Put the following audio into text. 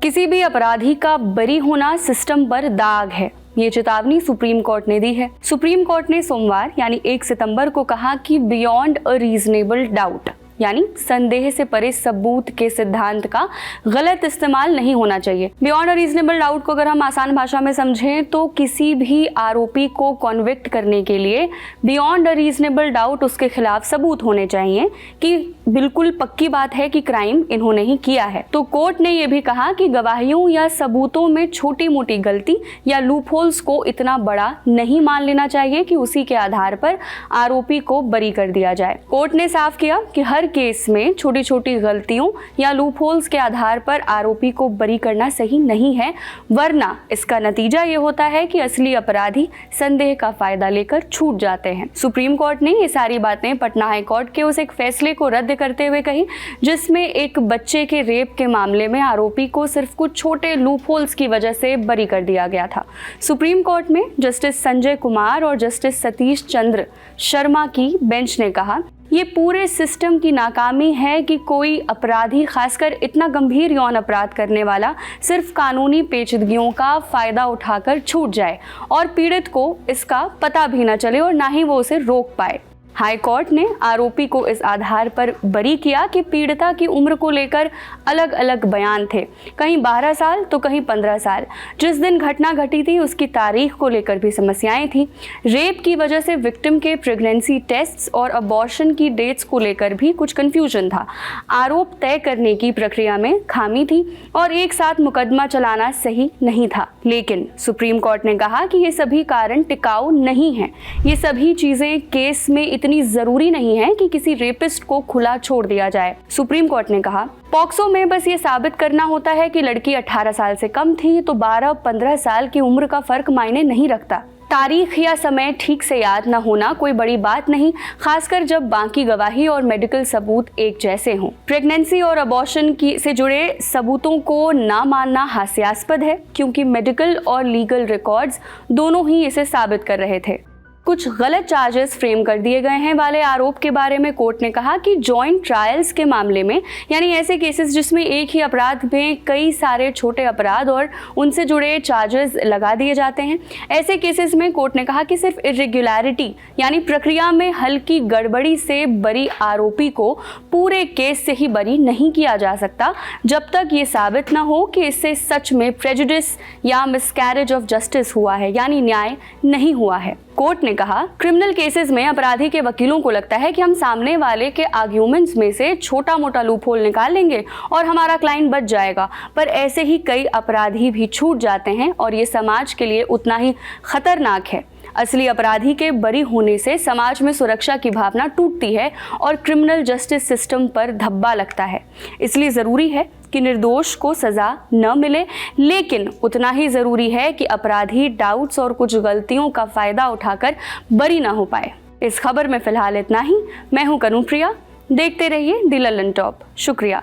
किसी भी अपराधी का बरी होना सिस्टम पर दाग है, ये चेतावनी सुप्रीम कोर्ट ने दी है। सुप्रीम कोर्ट ने सोमवार यानी 1 सितंबर को कहा कि बियॉन्ड अ रीजनेबल डाउट यानी संदेह से परे सबूत के सिद्धांत का गलत इस्तेमाल नहीं होना चाहिए। बियॉन्ड अ रीजनेबल डाउट को अगर हम आसान भाषा में समझें तो किसी भी आरोपी को कॉन्विक्ट करने के लिए बियॉन्ड अ रीजनेबल डाउट उसके खिलाफ सबूत होने चाहिए कि बिल्कुल पक्की बात है कि क्राइम इन्होंने ही किया है। तो कोर्ट ने यह भी कहा कि गवाहियों या सबूतों में छोटी मोटी गलती या लूपहोल्स को इतना बड़ा नहीं मान लेना चाहिए कि उसी के आधार पर आरोपी को बरी कर दिया जाए। कोर्ट ने साफ किया कि हर केस में छोटी छोटी गलतियों या लूपहोल्स के आधार पर आरोपी को बरी करना सही नहीं है, वरना इसका नतीजा ये होता है कि असली अपराधी संदेह का फायदा लेकर छूट जाते हैं। सुप्रीम कोर्ट ने ये सारी बातें पटना हाई कोर्ट के उस एक फैसले को रद्द करते हुए कही जिसमें एक बच्चे के रेप के मामले में आरोपी को सिर्फ कुछ छोटे लूपहोल्स की वजह से बरी कर दिया गया था। सुप्रीम कोर्ट में जस्टिस संजय कुमार और जस्टिस सतीश चंद्र शर्मा की बेंच ने कहा, ये पूरे सिस्टम की नाकामी है कि कोई अपराधी, खासकर इतना गंभीर यौन अपराध करने वाला, सिर्फ कानूनी पेचीदगियों का फायदा उठाकर छूट जाए और पीड़ित को इसका पता भी न चले और ना ही वो उसे रोक पाए। हाई कोर्ट ने आरोपी को इस आधार पर बरी किया कि पीड़िता की उम्र को लेकर अलग अलग बयान थे, कहीं 12 साल तो कहीं 15 साल। जिस दिन घटना घटी थी उसकी तारीख को लेकर भी समस्याएं थी। रेप की वजह से विक्टिम के प्रेगनेंसी टेस्ट्स और अबॉर्शन की डेट्स को लेकर भी कुछ कंफ्यूजन था। आरोप तय करने की प्रक्रिया में खामी थी और एक साथ मुकदमा चलाना सही नहीं था। लेकिन सुप्रीम कोर्ट ने कहा कि ये सभी कारण टिकाऊ नहीं हैं। ये सभी चीजें केस में इतनी जरूरी नहीं है कि किसी रेपिस्ट को खुला छोड़ दिया जाए। सुप्रीम कोर्ट ने कहा, पॉक्सो में बस ये साबित करना होता है कि लड़की 18 साल से कम थी तो 12-15 साल की उम्र का फर्क मायने नहीं रखता। तारीख या समय ठीक से याद न होना कोई बड़ी बात नहीं, खासकर जब बाकी गवाही और मेडिकल सबूत एक जैसे हों। प्रेगनेंसी और अबॉर्शन से जुड़े सबूतों को ना मानना हास्यास्पद है क्योंकि मेडिकल और लीगल रिकॉर्ड्स दोनों ही इसे साबित कर रहे थे। कुछ गलत चार्जेस फ्रेम कर दिए गए हैं वाले आरोप के बारे में कोर्ट ने कहा कि जॉइंट ट्रायल्स के मामले में, यानी ऐसे केसेस जिसमें एक ही अपराध में कई सारे छोटे अपराध और उनसे जुड़े चार्जेस लगा दिए जाते हैं, ऐसे केसेस में कोर्ट ने कहा कि सिर्फ इरेगुलरिटी यानी प्रक्रिया में हल्की गड़बड़ी से बरी आरोपी को पूरे केस से ही बरी नहीं किया जा सकता जब तक ये साबित न हो कि इससे सच में प्रेजुडिस या मिसकैरेज ऑफ जस्टिस हुआ है, यानी न्याय नहीं हुआ है। कोर्ट ने कहा, क्रिमिनल केसेस में अपराधी के वकीलों को लगता है कि हम सामने वाले के आर्ग्यूमेंट्स में से छोटा मोटा लूपहोल निकाल लेंगे और हमारा क्लाइंट बच जाएगा, पर ऐसे ही कई अपराधी भी छूट जाते हैं और ये समाज के लिए उतना ही खतरनाक है। असली अपराधी के बरी होने से समाज में सुरक्षा की भावना टूटती है और क्रिमिनल जस्टिस सिस्टम पर धब्बा लगता है। इसलिए ज़रूरी है कि निर्दोष को सज़ा न मिले, लेकिन उतना ही ज़रूरी है कि अपराधी डाउट्स और कुछ गलतियों का फ़ायदा उठाकर बरी ना हो पाए। इस खबर में फ़िलहाल इतना ही। मैं हूं कनुप्रिया, देखते रहिए द लल्लन टॉप। शुक्रिया।